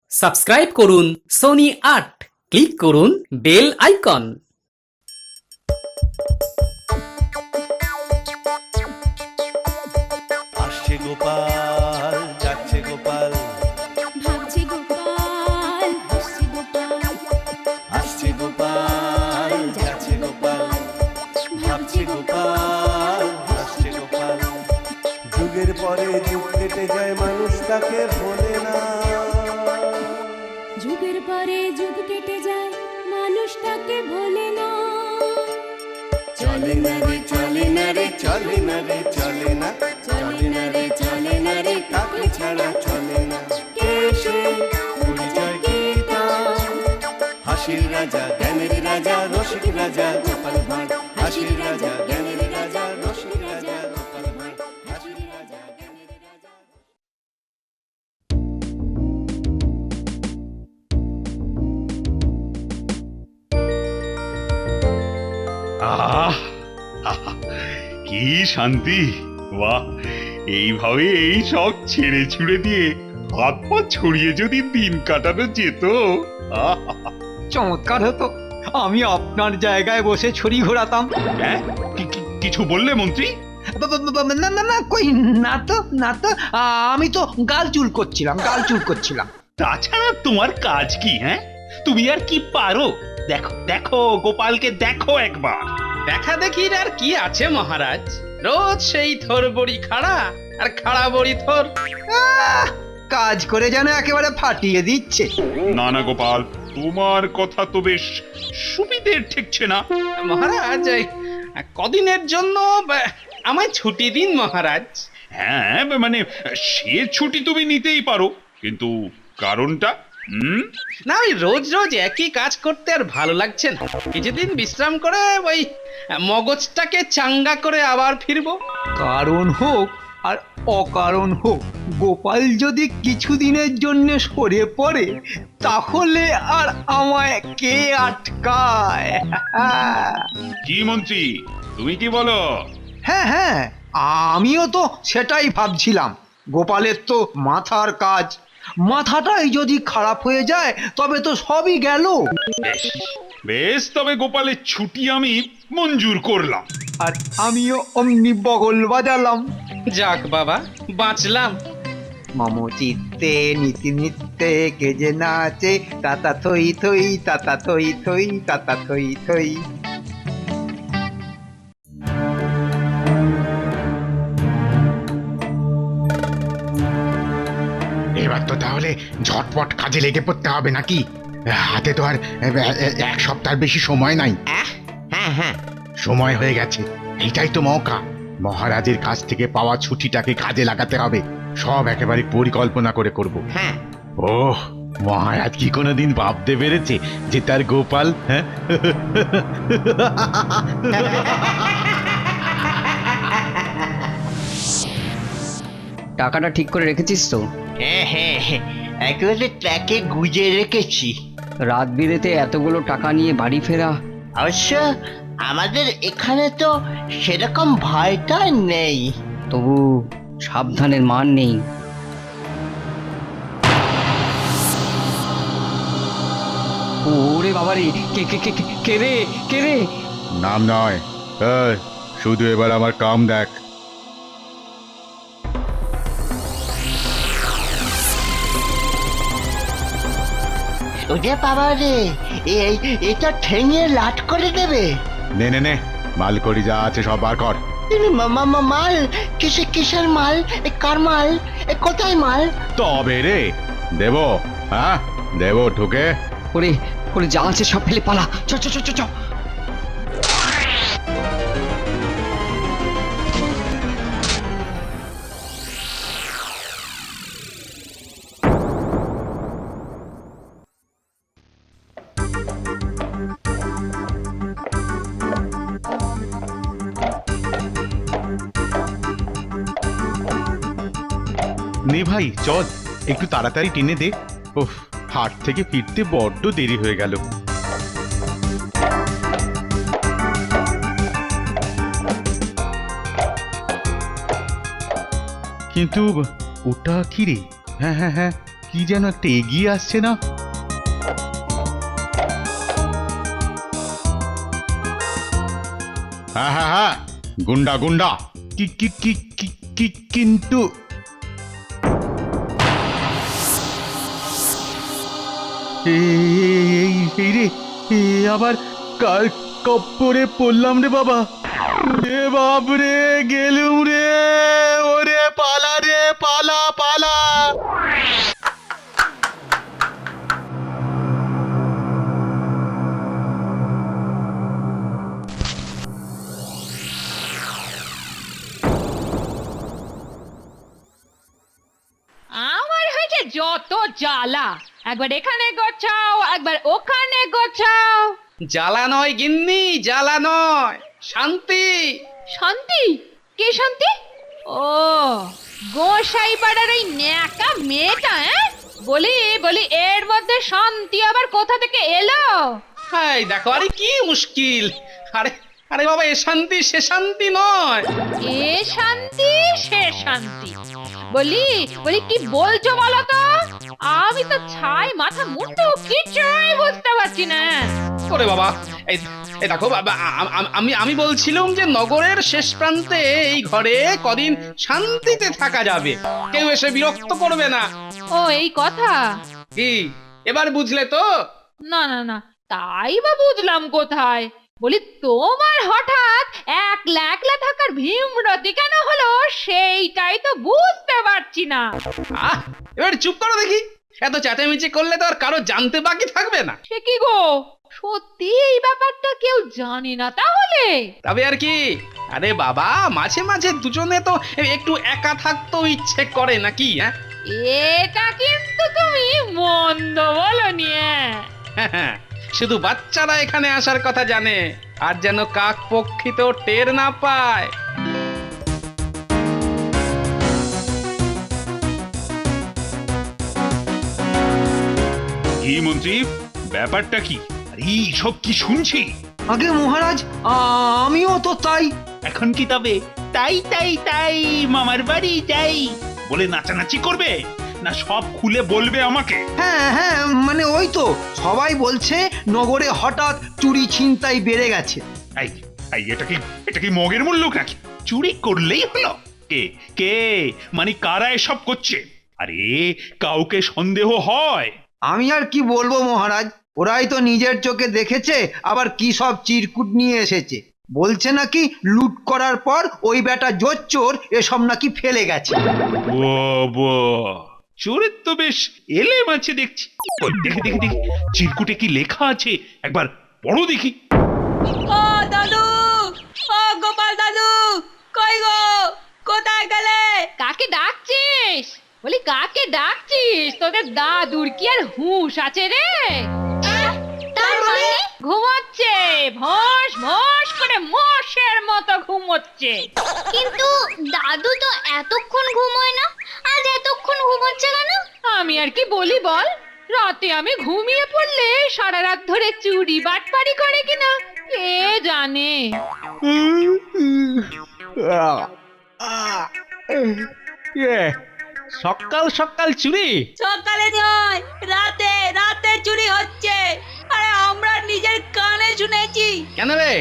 Subscribe করুন Sony ৮, click করুন bell icon. আসছে গোপাল, যাচ্ছে গোপাল, ভাবছে গোপাল, হাসছে গোপাল, আসছে গোপাল, যাচ্ছে গোপাল, ভাবছে গোপাল, হাসছে গোপাল। যুগের পরে যুগ কেটে যায়, মানুষ তাকে ভোলে না। যুগের পরে যুগ কেটে যায়, মানুষ তাকে ভোলে না। চলে না রে, চলে না রে, চলে না রে, চলে না, চলে না রে, চলে না রে, তাকে ছাড়া চলে না। কে সে? পরিচয় কি তার? হাসির রাজা, জ্ঞানের রাজা, রসিক রাজা গোপাল ভাঁড়। হাসির রাজা, জ্ঞানের রাজা, রসিক রাজা গোপাল ভাঁড়। হাসির রাজা, জ্ঞানের রাজা। আহ আহা, কি শান্তি! বাহ, এইভাবে এই সব ছেড়ে ছুড়ে দিয়ে হাত পা ছড়িয়ে যদি দিন কাটানো যেত। আহ, চমৎকার হতো। আমি আপনার জায়গায় বসে ছড়ি ঘোরাতাম। হ্যাঁ? কিছু বললে মন্ত্রী? না না না, কই না তো, না তো। আমি তো গাল চুল করছিলাম। তাছাড়া তোমার কাজ কি? হ্যাঁ, তুমি আর কি পারো? দেখো দেখো, গোপালকে দেখো একবার। দেখা দেখির আর কি আছে মহারাজ, রোজ সেই থর বড়ি খাড়া আর খাড়া বড়ি থর। কাজ করে যেন একেবারে ফাটিয়ে দিচ্ছে। না না গোপাল, তোমার কথা তো বেশ সুবিধের ঠেকছে না। মহারাজ, এই কদিনের জন্য আমায় ছুটি দিন মহারাজ। হ্যাঁ, মানে সে ছুটি তুমি নিতেই পারো, কিন্তু কারণটা? না, ওই রোজ রোজ একই কাজ করতে আর ভালো লাগছে না। কিছুদিন বিশ্রাম করে ওই মগজটাকে চাঙ্গা করে আবার ফিরবো। কারণ হোক আর অকারণ হোক, গোপাল যদি কিছুদিনের জন্য সরে পড়ে, তাহলে আর আমায় কে আটকায়? কি মন্ত্রী, তুমি কি বলো? হ্যাঁ, আমিও তো সেটাই ভাবছিলাম। গোপালের তো মাথার কাজ, মাথাটাই যদি খারাপ হয়ে যায় তবে তো সবই গেল। বেশ বেশ, তবে গোপালের ছুটি আমি মঞ্জুর করলাম। আর আমিও অমনি বগল বাজালাম। যাক বাবা, বাঁচলাম। মম চিত্তে নীতি নিত্যে কে যে নাচে, তাতা থই থই, তাতা থই থই, তাতা থই থই। এবার তো তাহলে ঝটপট কাজে লেগে পড়তে হবে নাকি? হাতে তো আর এক সপ্তাহের বেশি সময় নাই। হ্যাঁ, সময় হয়ে গেছে, এইটাই তো মৌকা। মহারাজের কাছ থেকে পাওয়া ছুটিটাকে কাজে লাগাতে হবে। সব একেবারে পরিকল্পনা করে করব। হ্যাঁ। ওহ, মহারাজ কি কোনোদিন ভাবতে পেরেছে যে তার গোপাল, হ্যাঁ, টাকাটা ঠিক করে রেখেছিস তো? হ্যাঁ, একেবারে ট্র্যাকে গুজে রেখেছি। রাত বিরেতে এতগুলো টাকা নিয়ে বাড়ি ফেরা। অবশ্য আমাদের এখানে তো সেরকম ভয়টা নেই। তবু সাবধানের মান নেই। ওরে বাবারে, কে কে কে কে- কে রে, কে রে? নাম নয়, এই, শুধু এবার আমার কাম দেখ। ওরে বাবা রে, এটা ঠেঙে লাট করে দেবে। নে নে নে, মাল করি যা আছে সব বার কর। মাল? কিসের মাল? কার মাল? কোথায় মাল? তবে রে, দেব, হ্যাঁ দেব, ঢুকে। ওরে ওরে, যা আছে সব ফেলে পালা, চ চ চ চ চ। নে ভাই চল, একটু তাড়াতাড়ি টেনে দে। ওহ, হাট থেকে ফিরতে বড্ড দেরি হয়ে গেল। কিন্তু ওটা কি রে? হ্যাঁ, কি যেন একটা এগিয়ে আসছে না? হ্যাঁ হ্যাঁ হ্যাঁ, গুন্ডা গুন্ডা। কি কি কি কি কি কিন্তু এই রে, আবার কার কপ্পরে পড়লাম রে বাবা। রে বাপ রে, গেলুম রে, ওরে পালা রে, পালা পালা। আমার হয়েছে যত জ্বালা, একবার এখানে গোছাও একবার ওখানে গোছাও। জ্বালা নয় গিন্নি, জ্বালা নয়, শান্তি। শান্তি? কে শান্তি? ও, গোসাই পাড়ার ওই ন্যাকা মেয়েটা। বলি বলি, এর মধ্যে শান্তি আবার কোথা থেকে এলো? হাই দেখো, আরে কি মুশকিল। আরে আরে বাবা, এ শান্তি সে শান্তি নয়। এ শান্তি সে শান্তি বলি বলি, কি বলছো বলো তো? আমি তো ছাই মাথা মুন্ডু কিছুই বুঝতে পারছি না। ওরে বাবা, এই এই দেখো বাবা, আমি আমি বলছিলাম যে নগরের শেষ প্রান্তে এই ঘরে কদিন শান্তিতে থাকা যাবে, কেউ এসে বিরক্ত করবে না। ও, এই কথা? কি এবার বুঝলে তো? না না না, তাই বা বুঝলাম কোথায়? বলি, তোমার হঠাৎ একলা একলা থাকার ভীমরতি কেন হলো সেইটাই তো বুঝতে পারছি না। এবার চুপ করো দেখি, এত চেঁচামেচি করলে তো আর কারো জানতে বাকি থাকবে না। সে কি গো, সত্যি এই ব্যাপারটা কেউ জানে না তাহলে? তবে আর কি, আরে বাবা, মাঝে মাঝে দুজনে তো একটু একা থাকতেও ইচ্ছে করে নাকি? এটা কিন্তু তুমি মন্দ বলনি। হ্যাঁ, শুধু বাচ্চারা এখানে আসার কথা জানে, আর যেন কাক পক্ষী তো টের না পায়। কি মন্ত্রী, ব্যাপারটা কি? এই সব কি শুনছি? আগে মহারাজ, আমিও তো তাই। এখন কি তবে তাই তাই তাই মামার বাড়ি যাই বলে নাচানাচি করবে, না সব খুলে বলবে আমাকে? হ্যাঁ হ্যাঁ, মানে ওই তো সবাই বলছে নগরে হঠাৎ চুরি ছিনতাই বেড়ে গেছে। এই এই এটা কি মগের মূল্য নাকি? চুরি করলেই হলো? কে কে মানে কারা এসব করছে? আরে কাউকে সন্দেহ হয়? আমি আর কি বলবো মহারাজ, ওরাই তো নিজের চোখে দেখেছে, আবার কি সব চিরকুট নিয়ে এসেছে। বলছে নাকি লুট করার পর ওই বেটা জোচ্চোর এসব নাকি ফেলে গেছে। বাবা, চোরের তো বেশ এলেম আছে দেখছি। ওই দেখি দেখি দেখি, চিরকুটে কি লেখা আছে একবার পড়ো দেখি। ও দাদু, ও গোপাল দাদু, কই গো, কোথায় গেলে? কাকে ডাকছিস? বলি, কাকে ডাকছিস? তোদের দাদুর কি আর হুঁশ আছে রে? তার মানে ঘুমোচ্ছে, ভোঁস ভোঁস করে মোষের মতো ঘুমোচ্ছে। কিন্তু দাদু তো এতক্ষণ ঘুমোয় না, আজ এতক্ষণ ঘুমোচ্ছে কেন? আমি আর কি বলি বল, রাতে আমি ঘুমিয়ে পড়লে সারা রাত ধরে চুরি বাটপারি করে কিনা কে জানে। সকাল সকাল চুরি? সকালে নয়, রাতে রাতে চুরি হচ্ছে। আরে আমরা নিজের কানে শুনেছি। কেন রে,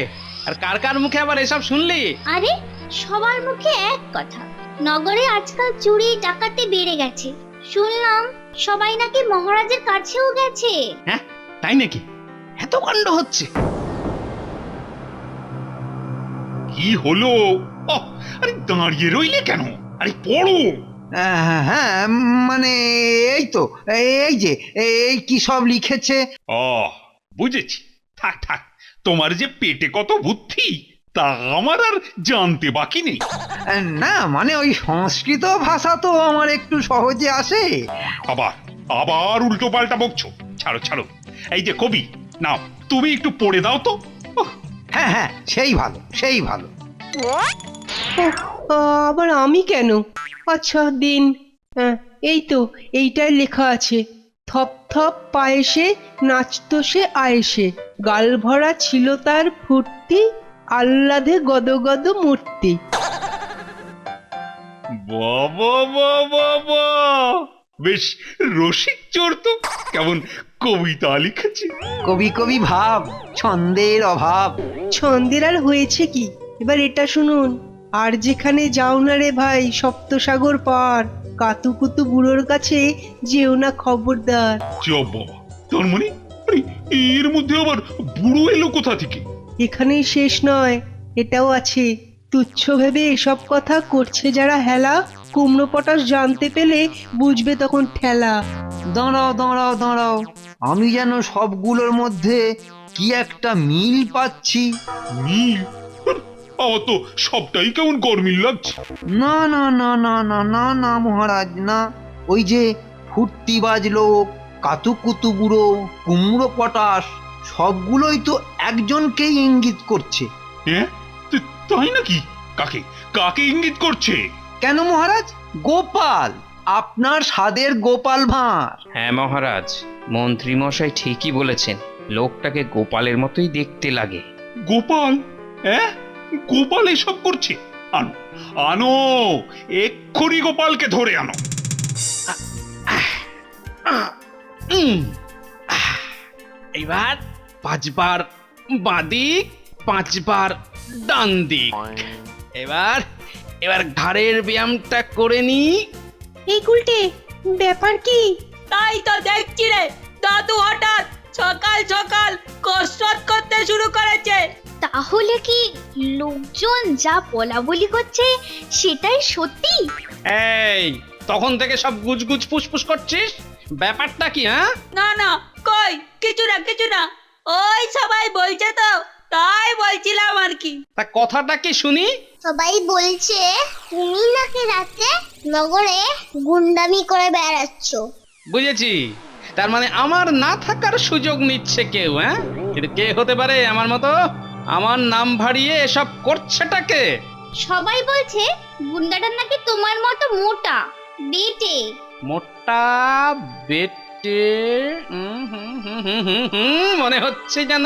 আর কার কার মুখে আবার এসব শুনলি? আরে সবার মুখে এক কথা, নগরে আজকাল চুরি ডাকাতি বেড়ে গেছে। শুনলাম সবাই নাকি মহারাজের কাছেও গেছে। হ্যাঁ, তাই নাকি? এত কাণ্ড হচ্ছে? কি হলো? আরে দাঁড়িয়ে রইলে কেন? আরে পড়ো। হ্যাঁ হ্যাঁ, মানে এই তো, এই যে এই কি সব লিখেছে। বুঝেছি। থাক থাক, তোমার যে পেটে কত বুদ্ধি তা আমার আর জানতে বাকি নেই। না মানে ওই সংস্কৃত ভাষা তো আমার একটু সহজে আসে। আবার আবার উল্টো পাল্টা বকছো। ছাড়ো ছাড়ো, এই যে কবি, নাও তুমি একটু পড়ে দাও তো। হ্যাঁ হ্যাঁ, সেই ভালো সেই ভালো। আবার আমি কেন? আচ্ছা দিন। এই তো, এইটাই লেখা আছে। থপ থপ পায়েসে নাচতো সে আয়েসে, গাল ভরা ছিল তার ফুর্তি, আহ্লাদে গদগদ মূর্তি। বাবা বাবা বাবা, বেশ রসিক চোর তো, কেমন কবিতা লিখেছে। কবি কবি ভাব, ছন্দের অভাব। ছন্দের আর হয়েছে কি, এবার এটা শুনুন। আর যেখানে যাও না রে ভাই সপ্তসাগর পার, কাতুকুতু বুড়োর কাছে যেও না খবরদার। চপ বাবা, তার মানে আরে, এর মধ্যে আবার বুড়ো এলো কোথা থেকে? এখানেই শেষ নয়, এটাও আছে। তুচ্ছ ভেবে এসব কথা করছে যারা হেলা, কুমড়ো পটাশ জানতে পেলে বুঝবে তখন ঠেলা। দাঁড়াও দাঁড়াও দাঁড়াও, আমি যেন সবগুলোর মধ্যে কি একটা মিল পাচ্ছি। মিল? আমার তো সবটাই কেমন গরমিল লাগছে। না না না না না না না মহারাজ না, ওই যে ফুর্তিবাজ লোক, কাতুকুতু বুড়ো, কুমড়ো পটাশ, সবগুলোই তো একজনকেই ইঙ্গিত করছে। হ্যাঁ, তাই নাকি? কাকে কাকে ইঙ্গিত করছে? কেন মহারাজ? গোপাল, আপনার স্বাদের গোপাল ভাঁড়। হ্যাঁ মহারাজ, মন্ত্রী মশাই ঠিকই বলেছেন, লোকটাকে গোপালের মতোই দেখতে লাগে। গোপাল? হ্যাঁ, গোপাল এসব করছে? আনো আনো, এক্ষুনি গোপালকে ধরে আনো। এবার 5 বার বাঁদিক, 5 বার ডান দিক। এবার এবার ঘাড়ের ব্যায়ামটা করে নি। এই গুলটে, ব্যাপার কি? তাই তো দেখছি রে, দাদু হঠাৎ সকাল সকাল কসরত করতে শুরু করেছে। তাহলে কি লোকজন যা বলা বলি করছে সেটাই সত্যি? এই, তখন থেকে সব গুজগুজ ফুসফুস করছিস, ব্যাপারটা কি? হ্যাঁ, না না, কই কিছু না কিছু না, ওই সবাই বলছে তো, তাই বলছিলাম আর কি। তা কথাটা কি শুনি? সবাই বলছে তুমি নাকি রাতে নগরে গুন্ডামি করে বেড়াচ্ছ। বুঝেছি, তার মানে আমার না থাকার সুযোগ নিচ্ছে কেউ। হ্যাঁ, কিন্তু কে হতে পারে আমার মতো? আমার নাম ভাড়িয়ে এসব করছেটাকে? সবাই বলছে গুন্ডাটা নাকি তোমার মতো মোটা বেটে। মোটা বেটে? মনে হচ্ছে যেন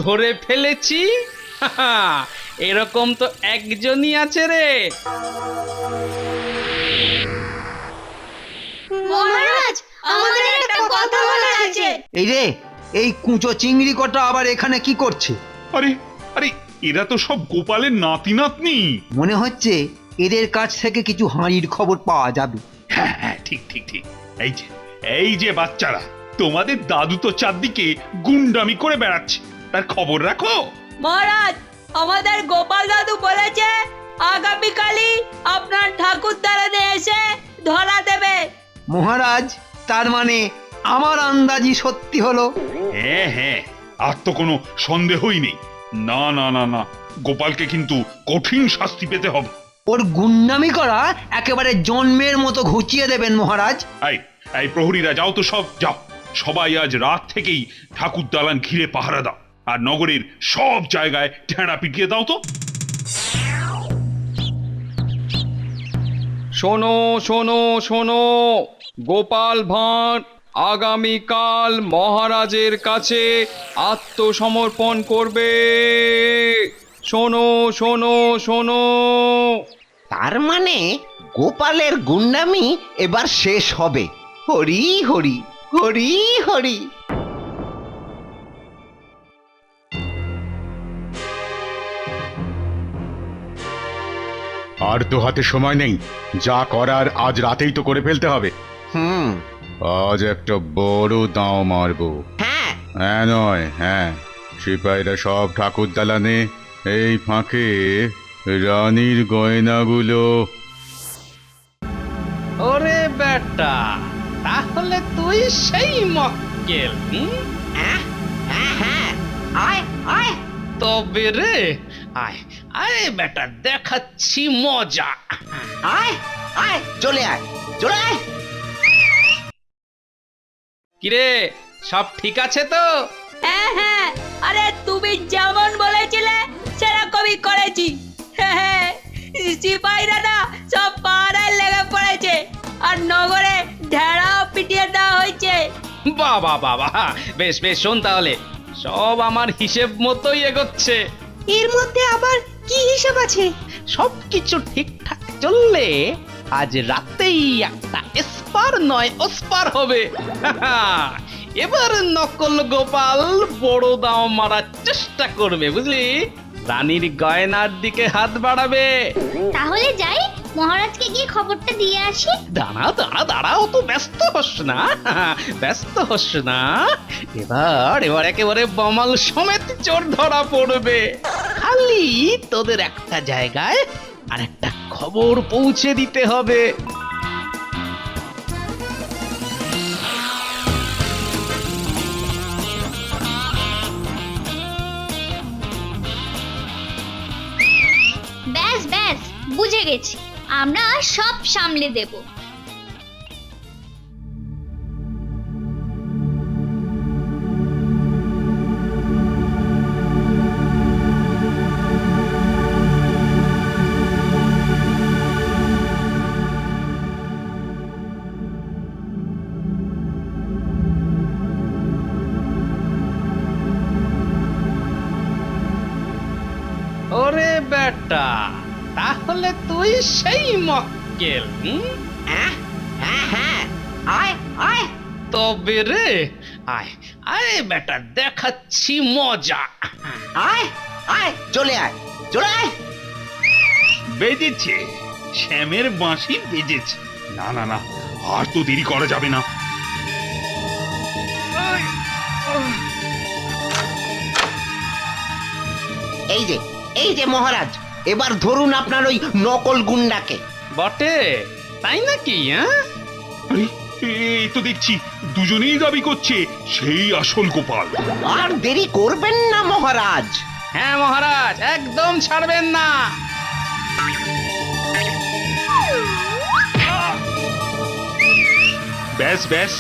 ধরে ফেলেছি। এরকম তো একজনই আছে রে। মহারাজ, আমাদের একটা কথা বলার আছে। এই রে, এই কুঁচো চিংড়ি কটা আবার এখানে কি করছে? আরে আরে, এরা তো সব গোপালের নাতি নাতনি। মনে হচ্ছে এদের কাছ থেকে কিছু হাঁড়ির খবর পাওয়া যাবে। হ্যাঁ হ্যাঁ, ঠিক ঠিক ঠিক। এই যে বাচ্চারা, তোমাদের দাদু তো চারদিকে গুন্ডামি করে বেড়াচ্ছে, তার খবর রাখো। মহারাজ, আমাদের গোপাল দাদু বলেছে আগামীকালই আপনার ঠাকুর দ্বারাতে এসে ধরা দেবে। মহারাজ, তার মানে আমার আন্দাজি সত্যি হলো। হ্যাঁ হ্যাঁ, আর তো কোনো সন্দেহই নেই। না না না না, গোপালকে কিন্তু কঠিন শাস্তি পেতে হবে। ওর গুন্ডামি করা একেবারে জন্মের মতো ঘুচিয়ে দেবেন মহারাজ। এই প্রহরীরা, যাও তো সব, যাও সবাই আজ রাত থেকেই ঠাকুর দালান ঘিরে পাহারা দাও, আর নগরের সব জায়গায় ঠেড়া পিটিয়ে দাও তো। শোনো শোনো শোনো, গোপাল ভাঁড় আগামীকাল মহারাজের কাছে আত্মসমর্পণ করবে। শোনো শোনো শোনো। তার মানে গোপালের গুন্ডামি এবার শেষ হবে। হরি হরি হরি হরি। আর তো হাতে সময় নেই, যা করার আজ রাতেই তো করে ফেলতে হবে। হুম। আজ একটা বড় দাও মারবো। হ্যাঁ। হ্যাঁ নয় হ্যাঁ, সিপাহীরা সব ঠাকুর দালানে, এই ফাঁকে রানীর গয়নাগুলো। ওরে বেটা, তাহলে তুই সেই মক্কেল? হ্যাঁ হ্যাঁ, আয় আয়। তবে রে, আয় আয় বেটা, দেখাচ্ছি মজা। আয় আয়, চলে আয় চলে আয়। কিরে, সব ঠিক আছে তো? হ্যাঁ হ্যাঁ, আরে তুমি যেমন বলেছিলে সেরকমই করেছি। হ্যাঁ, সিপাহীরা না সব পাড়ায় লেগে পড়েছে, আর নগরে ঢেড়াও পিটিয়ে দেওয়া হয়েছে। বাবা বাবা, বেশ বেশ, শোন তাহলে, সব আমার হিসেব মতোই এগোচ্ছে। এর মধ্যে আবার কি হিসাব আছে? সবকিছু ঠিকঠাক চললে আজ রাতেই একটা এসপার নয় ওসপার হবে এবার নকল গোপাল বড় দাও মারার চেষ্টা করবে বুঝলি রানীর গয়নার দিকে হাত বাড়াবে তাহলে যাই, মহারাজকে গিয়ে খবরটা দিয়ে আসি। দাঁড়া দাঁড়া দাঁড়া অত ব্যস্ত হস না ব্যস্ত হস না এবার একেবারে বমাল সমেত চোর ধরা পড়বে খালি তোদের একটা জায়গায় আর একটা খবর পৌঁছে দিতে হবে ব্যাস ব্যাস, বুঝে গেছি, আমরা সব সামলে দেব। ওরে বেটা তাহলে তুই সেই মক্কেল হ্যাঁ হ্যাঁ আয় আয় তবে রে আয় আয় বেটা দেখাচ্ছি মজা আয় আয় চলে আয় চলে আয় বেজেছে শ্যামের বাঁশি বেজেছে না না না আর তো দেরি করা যাবে না এই যে মহারাজ এবার ধরুন আপনার ওই নকল গুন্ডাকে বটে তাই নাকি হ্যাঁ আরে এই তো দেখছি দুজনেই দাবি করছে সেই আসল গোপাল আর দেরি করবেন না মহারাজ হ্যাঁ মহারাজ একদম ছাড়বেন না ব্যাস ব্যাস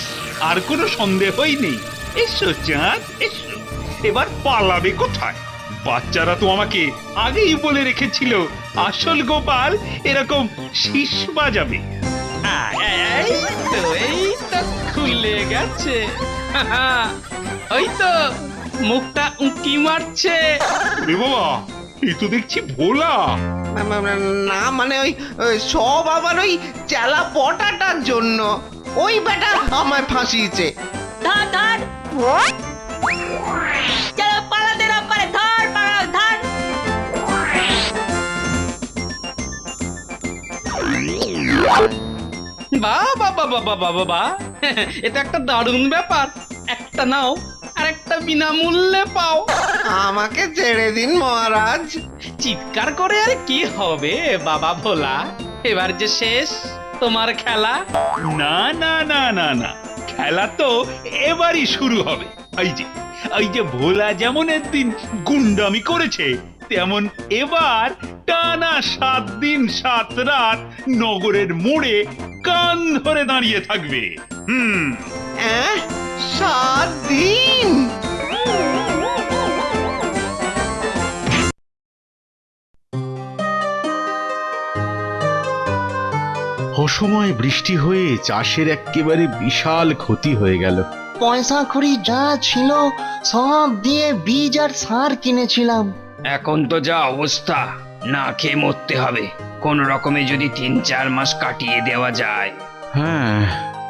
আর কোনো সন্দেহই নেই এসো চাঁদ এসো এবার পালাবে কোথায় বাচ্চারা তো আমাকে আগেই বলে রেখেছিল আসল গোপাল এরকম শীষ বাজাবে এই তো খুলে গেছে ওই তো মুখটা উঁকি মারছে রে বাবা এই তো দেখছি ভোলা না মানে ওই সব আবার ওই চেলা পটাটার জন্য ওই বেটা আমায় ফাঁসিয়েছে ধর ধর চলো পালাতে না পারে ধর পালাও ধর বাহ বাহ বাহ বাহ বাহ বাহ এটা একটা দারুণ ব্যাপার একটা নাও আর একটা বিনামূল্যে পাও আমাকে ছেড়ে দিন মহারাজ চিৎকার করে আর কি হবে বাবা ভোলা এবার যে শেষ তোমার খেলা না না না না না খেলা তো এবারই শুরু হবে এই যে ভোলা যেমন একদিন গুন্ডামি করেছে তেমন এবার টানা 7 দিন 7 রাত নগরের মোড়ে কান ধরে দাঁড়িয়ে থাকবে 7 দিন অসময়ে বৃষ্টি হয়ে চাষের একেবারে বিশাল ক্ষতি হয়ে গেল পয়সা কড়ি যা ছিল সব দিয়ে বীজ আর সার কিনেছিলাম। এখন তো যা অবস্থা না খেয়ে মরতে হবে কোন রকমে যদি 3-4 মাস কাটিয়ে দেওয়া যায় হ্যাঁ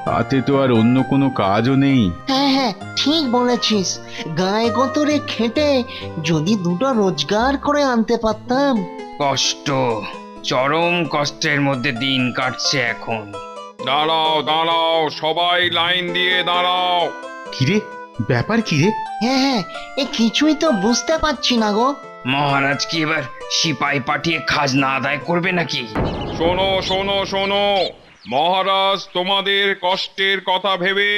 তাতে তো আর অন্য কোনো কাজও নেই হ্যাঁ হ্যাঁ ঠিক বলেছিস, গায়ে গতরে খেটে যদি দুটো রোজগার করে আনতে পারতাম। কষ্ট চরম কষ্টের মধ্যে দিন কাটছে এখন দাঁড়াও দাঁড়াও সবাই লাইন দিয়ে দাঁড়াও কিরে ব্যাপার কিরে হ্যাঁ হ্যাঁ এ কিছুই তো বুঝতে পারছি না গো। মহারাজ কি এবার সিপাই পাঠিয়ে খাজনা আদায় করবে নাকি শোনো শোনো শোনো মহারাজ তোমাদের কষ্টের কথা ভেবে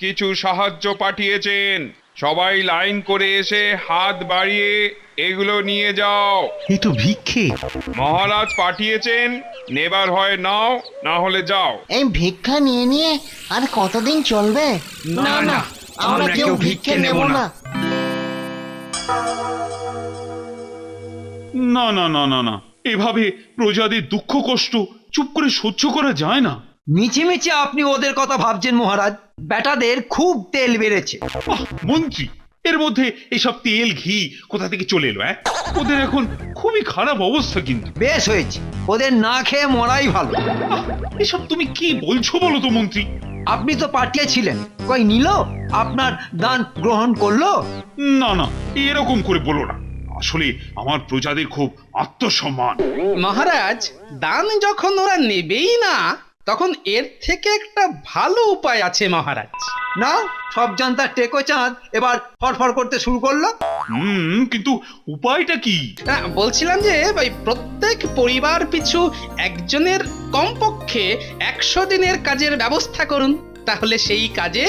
কিছু সাহায্য পাঠিয়েছেন সবাই লাইন করে এসে হাত বাড়িয়ে এগুলো নিয়ে যাও এই তো ভিক্ষে মহারাজ পাঠিয়েছেন নেবার হয় নাও না হলে যাও এই ভিক্ষা নিয়ে নিয়ে আর কতদিন চলবে? না না আমরা কেউ ভিক্ষে নেব না না না না না না এভাবে প্রজাদের দুঃখ কষ্ট চুপ করে সহ্য করা যায় না মিছিমিছি আপনি ওদের কথা ভাবছেন মহারাজ, বেটাদের খুব তেল বেড়েছে। মন্ত্রী এর মধ্যে এসব তেল ঘি কোথা থেকে চলে এলো? ওদের এখন খুবই খারাপ অবস্থা কিন্তু। বেশ হয়েছে, ওদের না খেয়ে মরাই ভালো। এসব তুমি কি বলছো বলো তো মন্ত্রী? আপনি তো পাঠিয়েছিলেন, কই নিল? আপনার দান গ্রহণ করলো? না না, এরকম করে বলো না। আসলে আমার প্রজাদের খুব আত্মসম্মান। মহারাজ, দান যখন ওরা নেবেই না, তখন এর থেকে একটা ভালো উপায় আছে মহারাজ। না, সব জানতার টেকো চাঁদ এবার ফরফর করতে শুরু করলো। কিন্তু উপায়টা কি? বলছিলাম যে ভাই, প্রত্যেক পরিবার পিছু একজনের কমপক্ষে 100 দিনের কাজের ব্যবস্থা করুন। তাহলে সেই কাজে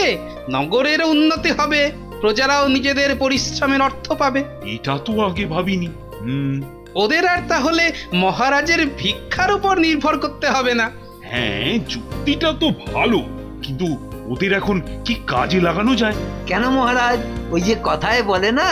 নগরের উন্নতি হবে, প্রজারাও নিজেদের পরিশ্রমের অর্থ পাবে। এটা তো আগে ভাবিনি। ওদের আর তাহলে মহারাজের ভিক্ষার উপর নির্ভর করতে হবে না। হ্যাঁ, যুক্তিটা তো ভালো, কিন্তু ওদের এখন কি কাজে লাগানো যায়? কেন মহারাজ, ওই যে কথায় বলে না,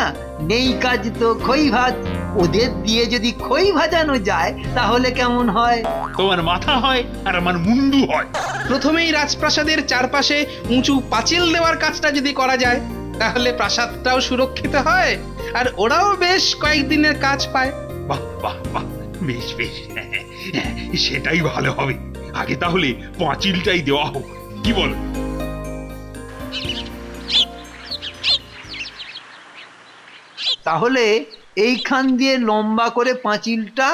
নেই কাজ তো খই ভাত। ওদের দিয়ে যদি খই ভাজানো যায় তাহলে কেমন হয়? তোমার মাথা হয় আর আমার মুন্ডু হয়। প্রথমেই রাজপ্রাসাদের চারপাশে উঁচু পাঁচিল দেওয়ার কাজটা যদি করা যায়, তাহলে প্রাসাদটাও সুরক্ষিত হয় আর ওরাও বেশ কয়েকদিনের কাজ পায়। বাহ বাহ বাহ, বেশ বেশ, সেটাই ভালো হবে। আগে তাহলে পাঁচিলটাই দেওয়া হোক, কি বল? তাহলে এইখান দিয়ে লম্বা করে পাঁচিলটা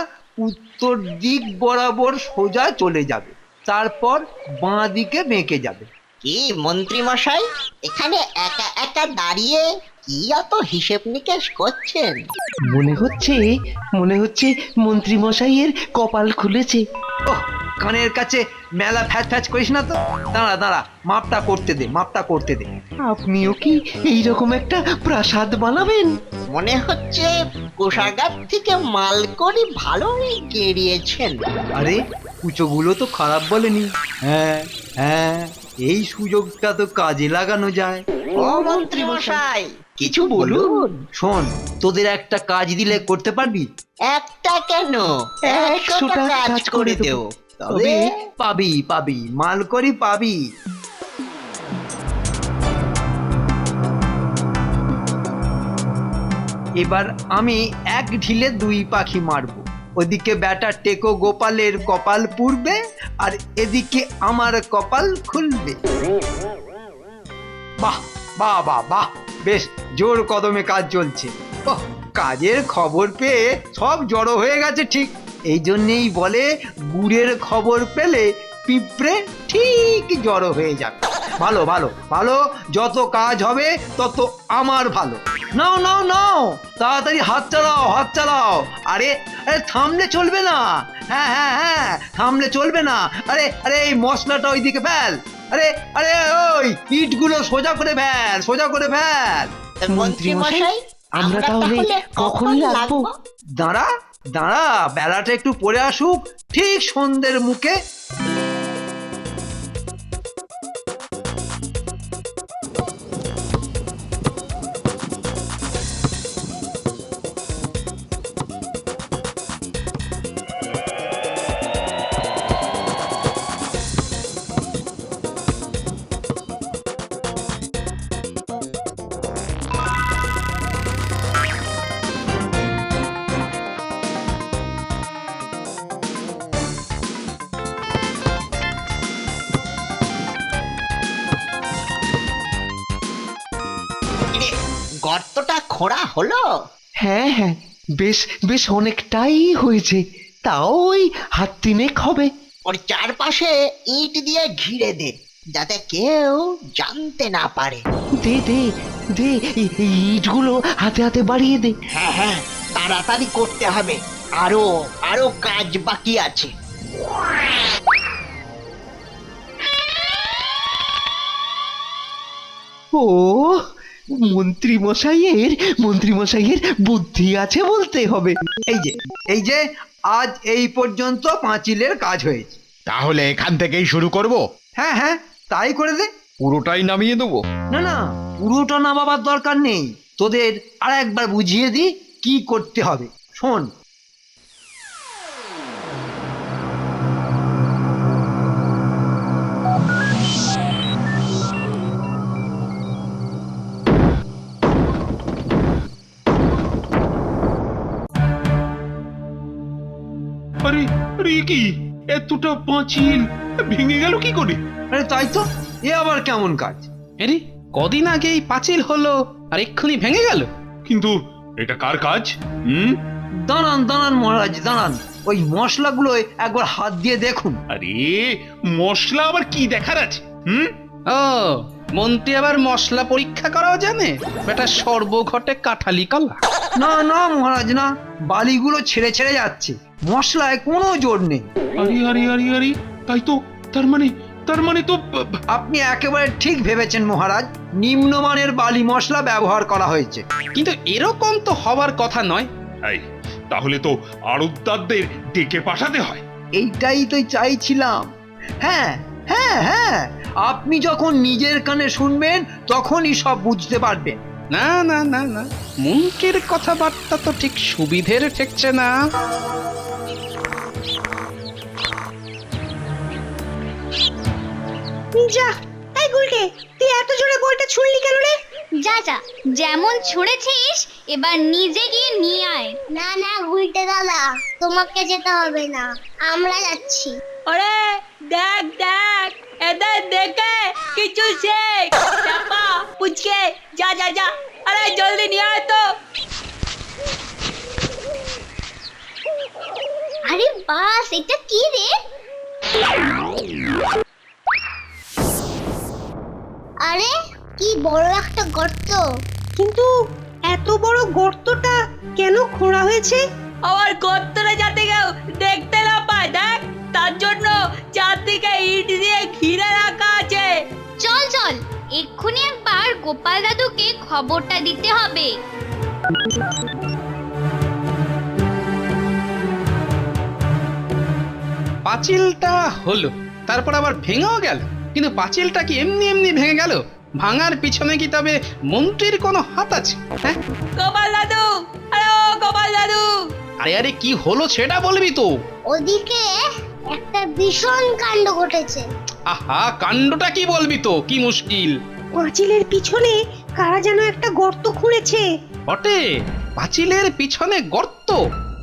উত্তর দিক বরাবর সোজা চলে যাবে, তারপর বাঁ দিকে বেঁকে যাবে। কি মন্ত্রী মশাই, এখানে একা একা দাঁড়িয়ে কি অত হিসেব নিকেশ করছেন? মনে হচ্ছে মন্ত্রী মশাইয়ের কপাল খুলেছে। ওহ, কানের কাছে মেলা ফ্যাচ ফ্যাচ করিস না তো। দাঁড়া দাঁড়া, মাপটা করতে দে। আপনিও কি এইরকম একটা প্রাসাদ বানাবেন? মনে হচ্ছে কোষাগার থেকে মাল করে ভালোই গেড়িয়েছেন। আরে, কুচোগুলো তো খারাপ বলেনি। হ্যাঁ হ্যাঁ, এই সুযোগটা তো কাজে লাগানো যায়। ও মন্ত্রী মশাই, কিছু বলুন। শোন, তোদের একটা কাজ দিলে করতে পারবি? একটা কেন, 100টা কাজ করে দেব। তবে পাবি, মাল করি পাবি। এবার আমি এক ঢিলে 2 পাখি মারবো। ওদিকে ব্যাটা টেকো গোপালের কপাল পুড়বে আর এদিকে আমার কপাল খুলবে। বাহ বাহ বাহ বাহ, বেশ জোর কদমে কাজ চলছে। ওহ, কাজের খবর পেয়ে সব জড়ো হয়ে গেছে ঠিক। এই জন্যেই বলে, গুড়ের খবর পেলে পিঁপড়ে ঠিক জড়ো হয়ে যাবে। ভালো ভালো ভালো, যত কাজ হবে তত আমার ভালো। নাও নাও নাও, তাড়াতাড়ি হাত চালাও। আরে আরে, থামলে চলবে না। হ্যাঁ হ্যাঁ হ্যাঁ, থামলে চলবে না। আরে আরে, এই মশলাটা ওইদিকে ফেল। আরে আরে, ওই ইটগুলো সোজা করে ফেল। মন্ত্রী মশাই, আমরা তাহলে কখন লাগবো? দাঁড়া, বেলাটা একটু পরে আসুক, ঠিক সন্ধ্যের মুখে। গর্তটা খোঁড়া হলো? হ্যাঁ হ্যাঁ, বেশ অনেকটাই হয়েছে। তাও ওই হাত 3 হবে। ওর চারপাশে ইট দিয়ে ঘিরে দে, যাতে কেউ জানতে না পারে। দে ইটগুলো হাতে বাড়িয়ে দে। হ্যাঁ হ্যাঁ, তাড়াতাড়ি করতে হবে, আরো কাজ বাকি আছে। ও, মন্ত্রী মশাইয়ের বুদ্ধি আছে বলতে হবে। এই যে আজ এই পর্যন্ত পাঁচিলের কাজ হয়েছে। তাহলে এখান থেকেই শুরু করব? হ্যাঁ হ্যাঁ, তাই করে দে। পুরোটাই নামিয়ে দেবো? না, পুরোটা নামাবার দরকার নেই। তোদের আর একবার বুঝিয়ে দিই কি করতে হবে, শোন। আরে কি এতটা পাঁচিল ভেঙে গেল কি করে? আরে তাই তো, এ আবার কেমন কাজ? আরে কদিন আগেই পাঁচিল হলো আর এক্ষুনি ভেঙে গেল। কিন্তু এটা কার কাজ? দাঁড়ান দাঁড়ান মহারাজ দাঁড়ান, ওই মশলাগুলো একবার হাত দিয়ে দেখুন। আরে মশলা আবার কি দেখার আছে? ও মন্ত্রী আবার মশলা পরীক্ষা করাও জানে? বেটা সর্বঘটে কাঠালি কলা। না না মহারাজ না, বালিগুলো ছেড়ে ছেড়ে যাচ্ছে, মশলায় কোনো জোর নেই। আরে আরে আরে আরে তাই তো, তার মানে তো আপনি একেবারে ঠিক ভেবেছেন মহারাজ, নিম্নমানের বালি মশলা ব্যবহার করা হয়েছে। কিন্তু এরকম তো হবার কথা নয়। এই তাহলে তো আড়তদারদের ডেকে পাঠাতে হয়। এইটাই তো চাইছিলাম। হ্যাঁ হ্যাঁ হ্যাঁ, আপনি যখন নিজের কানে শুনবেন তখনই সব বুঝতে পারবেন। না না না না, মন্ত্রীর কথাবার্তা তো ঠিক সুবিধের ঠেকছে না। যা, এই গুলটে, তুই এত জোরে বলটা ছুঁড়লি কেন রে? যা যা, যেমন ছুঁড়েছিস এবার নিজে গিয়ে নিয়ে আয়। না না গুলটে দাদা, তোমাকে যেতে হবে না, আমরা যাচ্ছি। ওরে দেখ দেখ, এদের দেখে কিছু শেখ। চাপা পুচকে, যা যা যা, আরে জলদি নিয়ে আয় তো। আরে বাস, এটা কি রে? আরে কি বড় একটা গর্ত! কিন্তু এত বড় গর্তটা কেন খোঁড়া হয়েছে? আমার গর্তটা যাতে কেউ দেখতে না পায়, দেখ তার জন্য চারদিকে ইট দিয়ে ঘিরে রাখা আছে। চল চল, এক্ষুনি একবার গোপাল দাদুকে খবরটা দিতে হবে। পাঁচিলটা হলো, তারপর আবার ভেঙেও গেল। কিন্তু পাঁচিলটা কি এমনি এমনি ভেঙে গেল? ভাঙার পিছনে কি তবে মন্ত্রীর কোনো হাত আছে? হ্যাঁ গোপাল দাদু, আরে ও গোপাল দাদু। আরে আরে কি হলো সেটা বলবি তো। ওদিকে একটা ভীষণ কাণ্ড ঘটেছে। আহা, কাণ্ডটা কি বলবি তো, কি মুশকিল। পাঁচিলের পিছনে কারা যেন একটা গর্ত খুঁড়েছে। বটে, পাঁচিলের পিছনে গর্ত,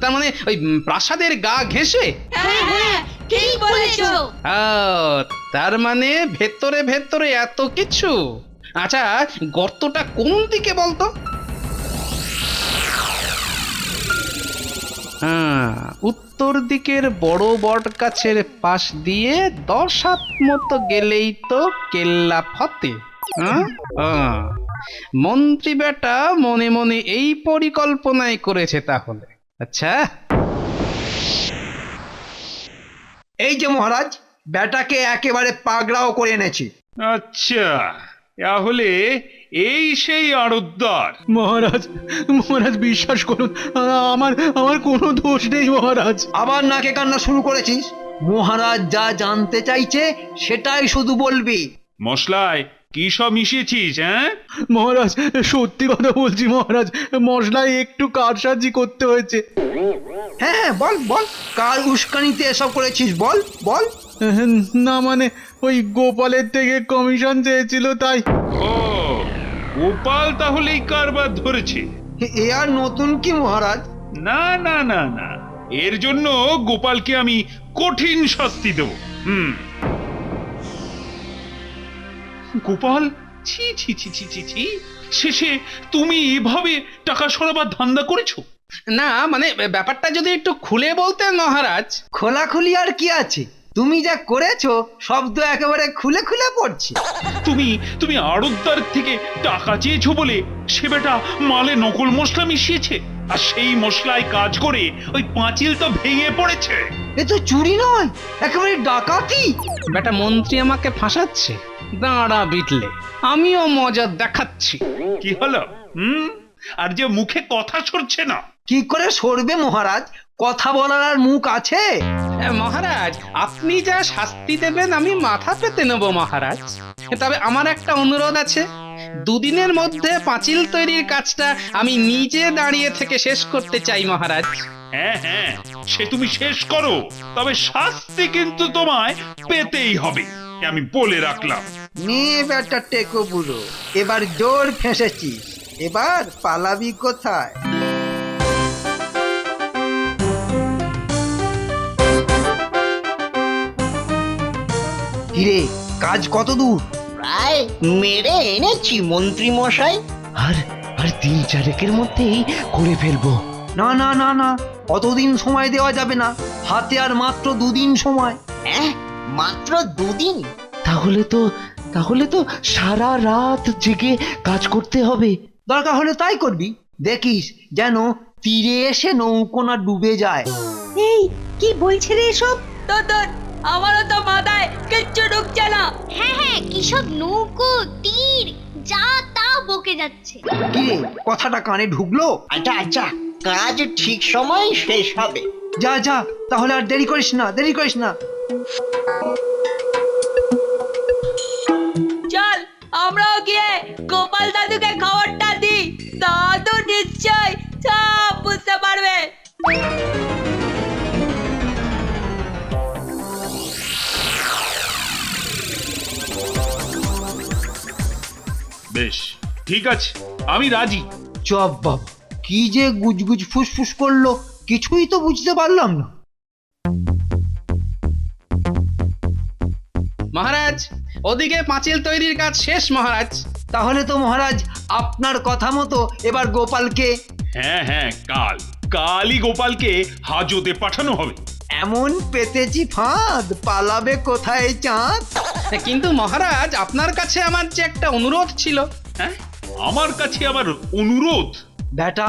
তার মানে ওই প্রাসাদের গা ঘেঁষে? হ্যাঁ হ্যাঁ, ঠিক বলেছো। তার মানে ভেতরে ভেতরে এত কিছু। আচ্ছা, গর্তটা কোন দিকে বলতো? উত্তর দিকের বড় বট গাছের পাশ দিয়ে 10 হাত মতো গেলেই তো কেল্লা ফতে। মন্ত্রী বেটা মনে মনে এই পরিকল্পনাই করেছে তাহলে। আচ্ছা, এই যে মহারাজ, বেটাকে একেবারে পাগড়াও করে এনেছি। আচ্ছা, তাহলে এই সেই আড়তদার। মহারাজ মহারাজ বিশ্বাস করুন, আমার আমার কোনো দোষ নেই মহারাজ। আবার নাকে কান্না শুরু করেছিস? মহারাজ যা জানতে চাইছে সেটাই শুধু বলবি। মশলায় কি সব মিশিয়েছিস? মহারাজ সত্যি কথা বলছি মহারাজ, মশলায় একটু কারসাজি করতে হয়েছে। হ্যাঁ হ্যাঁ বল বল, কার উস্কানিতে এসব করেছিস বল বল। না মানে ওই গোপালের থেকে কমিশন চেয়েছিল তাই। ও, গোপাল তাহলে এই কারবার ধরেছে। এ আর নতুন কি মহারাজ? না না না না, এর জন্য গোপালকে আমি কঠিন শাস্তি দেব। গোপাল, ছি ছি ছি ছি ছি ছি, শেষে তুমি এভাবে টাকা সরাবার ধান্দা করেছো? না মানে ব্যাপারটা যদি একটু খুলে বলতেন মহারাজ। খোলাখুলি আর কি আছে, তুমি যা করেছো শব্দ একেবারে খুলে খুলে পড়ছে। তুমি আড়তদার থেকে টাকা চেয়েছো বলে সে বেটা মালে নকল মশলা মিশিয়েছে, আর সেই মশলায় কাজ করে ওই পাঁচিল তো ভেঙে পড়েছে। এ তো চুরি নয়, একেবারে ডাকাতি। বেটা মন্ত্রী আমাকে ফাঁসাচ্ছে। দাঁড়া বিটলে, আমিও মজা দেখাচ্ছি। কি হলো? আর যে মুখে কথা সরছে না। কি করে সরবে মহারাজ? কথা বলার আর মুখ আছে? মহারাজ, আপনি যা শাস্তি দেবেন আমি মাথা পেতে নেব মহারাজ। তবে আমার একটা অনুরোধ আছে, দুদিনের মধ্যে পাঁচিল তৈরির কাজটা আমি নিজে দাঁড়িয়ে থেকে শেষ করতে চাই মহারাজ। হ্যাঁ হ্যাঁ, সে তুমি শেষ করো, তবে শাস্তি কিন্তু তোমায় পেতেই হবে, আমি বলে রাখলাম। নে বেটা টেকো বুড়ো, এবার জোর ফেঁসেছিস, এবার পালাবি কোথায়? কিরে কাজ কত দূর? প্রায় মেরে এনেছি মন্ত্রী মশাই। আর আর 3-4 মধ্যেই করে ফেলবো। না না না না, অতদিন সময় দেওয়া যাবে না, হাতে আর মাত্র 2 দিন সময়। হ্যাঁ, মাত্র 2 দিন? তাহলে তো সারা রাত জেগে কাজ করতে হবে। দরকার হলে তাই করবি, দেখিস যেন তীরে এসে নৌকো না ডুবে যায়। এই কি বলছে রে এসব? তোর আমারও তো মাথায় কিচ্ছু ঢুকছে না। হ্যাঁ হ্যাঁ, কি সব নৌকো তীর যা তা বকে যাচ্ছে। কিরে কথাটা কানে ঢুকলো? আচ্ছা আচ্ছা, কাজ ঠিক সময় শেষ হবে। যা যা, তাহলে আর দেরি করিস না, দেরি করিস না। চল আমরাও গিয়ে গোপাল দাদুকে খবরটা দিই, দাদু নিশ্চয় সব বুঝতে পারবে। বেশ, ঠিক আছে, আমি রাজি। চপ বাবা, কি যে গুজগুজ ফুসফুস করলো, কিছুই তো বুঝতে পারলাম না। মহারাজ, ওদিকে পাঁচিল তৈরির কাজ শেষ মহারাজ। তাহলে তো মহারাজ আপনার কথা মতো এবার গোপালকে, হ্যাঁ হ্যাঁ, কালই গোপালকে হাজতে পাঠানো হবে। এমন পেতেছি ফাঁদ, পালাবে কোথায় চাঁদ। কিন্তু মহারাজ, আপনার কাছে আমার যে একটা অনুরোধ ছিল। হ্যাঁ, আমার কাছে আবার অনুরোধ? বেটা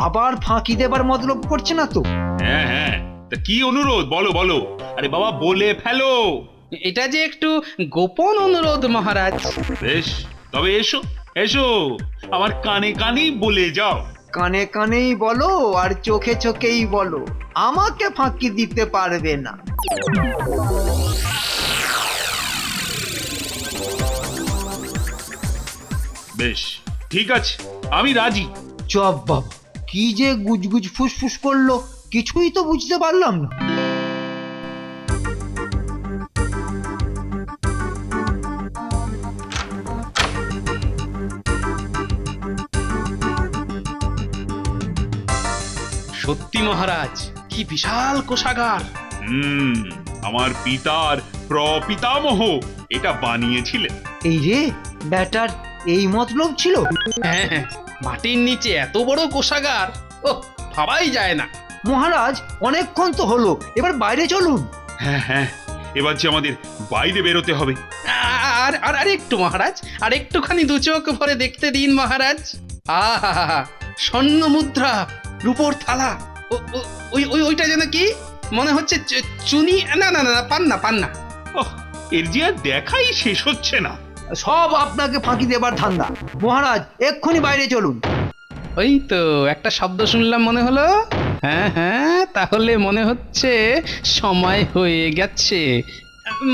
আবার ফাঁকি দেবার মতলব করছে না তো? হ্যাঁ হ্যাঁ, তা কি অনুরোধ বলো বলো, আরে বাবা বলে ফেলো। এটা যে একটু গোপন অনুরোধ মহারাজ। বেশ, তবে এসো এসো, আমার কানে কানেই বলে যাও। কানে কানেই বলো আর চোখে চোখেই বলো, আমাকে ফাঁকি দিতে পারবে না। বেশ, ঠিক আছে, আমি রাজি। চপ বাবা, কি যে গুজগুজ ফুসফুস করলো, কিছুই তো বুঝতে পারলাম না। সত্যি মহারাজ, কি বিশাল কোষাগার। আমার পিতার প্রপিতামহ এটা বানিয়েছিলেন। এই রে, ব্যাটার এই মতলব ছিল। হ্যাঁ হ্যাঁ, মাটির নিচে এত বড় কোষাগার, ও ভাবাই যায় না। মহারাজ অনেকক্ষণ তো হলো, এবার বাইরে চলুন। হ্যাঁ হ্যাঁ, এবার যে আমাদের বাইরে বেরোতে হবে। আর আর আর একটু মহারাজ, আর একটুখানি দু চোখ ভরে দেখতে দিন মহারাজ। আহা, স্বর্ণ মুদ্রা, রূপোর থালা, ওইটা যেন কি মনে হচ্ছে চুনি। না না না, পান্না। ওহ, এর যে আর দেখাই শেষ হচ্ছে না। সব আপনাকে ফাঁকি দেবার ধান্দা। মহারাজ এক্ষুনি বাইরে চলুন। ওই তো একটা শব্দ শুনলাম মনে হলো। হ্যাঁ হ্যাঁ, তাহলে মনে হচ্ছে সময় হয়ে গেছে।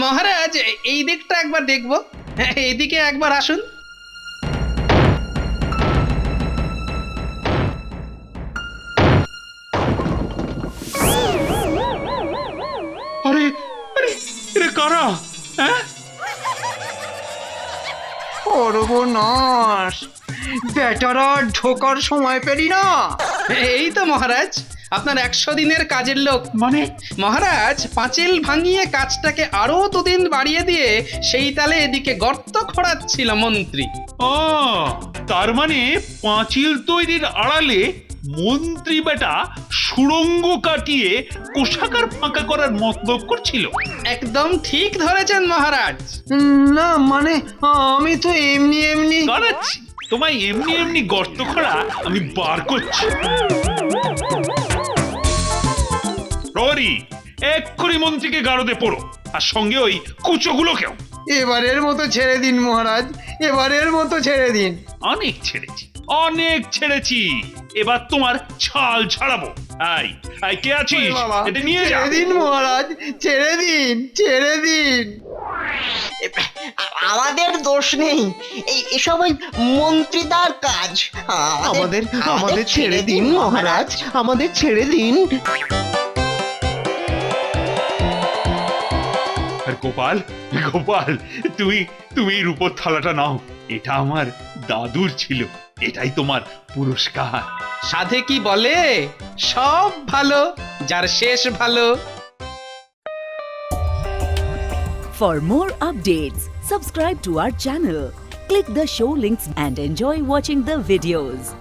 মহারাজ, এই দিকটা একবার দেখবো। হ্যাঁ, এইদিকে একবার আসুন। আরে আরে, এরা কারা? হ্যাঁ, সর্বনাশ, বেটারা ঢোকার সময় পেলি না। এই তো মহারাজ, আপনার 100 দিনের কাজের লোক। মানে মহারাজ, পাঁচিল ভাঙিয়ে কাজটাকে আরো 2 দিন বাড়িয়ে দিয়ে সেই তালে এদিকে গর্ত খোঁড়াচ্ছিল মন্ত্রী। ও, তার মানে পাঁচিল তৈরির আড়ালে মন্ত্রী বেটা সুড়ঙ্গ কাটিয়ে কোষাগার ফাঁকা করার মতলব করছিল। একদম ঠিক ধরেছেন মহারাজ। না মানে আমি তো এমনি করাচ্ছি, তোমায় এমনি গর্ত খোঁড়া আমি বার করছি। প্রহরী, এক্ষুনি মন্ত্রীকে গারদে পড়ো, আর সঙ্গে ওই কুচোগুলোকেও। এবারের মতো ছেড়ে দিন মহারাজ, এবারের মতো ছেড়ে দিন। অনেক ছেড়েছি, এবার তোমার ছাল ছাড়াবো। আই কে আছিস? এটা নিয়ে যা। ছেড়ে দিন মহারাজ, ছেড়ে দিন। আমাদের দোষ নেই, এসব ওই মন্ত্রীদার কাজ। আমাদের ছেড়ে দিন মহারাজ, আমাদের ছেড়ে দিন। আর গোপাল, তুমি রূপোর থালাটা নাও, এটা আমার দাদুর ছিল, এটাই তোমার পুরস্কার। সাধে কি বলে, সব ভালো যার শেষ ভালো। For more updates, subscribe to our channel, click the show links and enjoy watching the videos.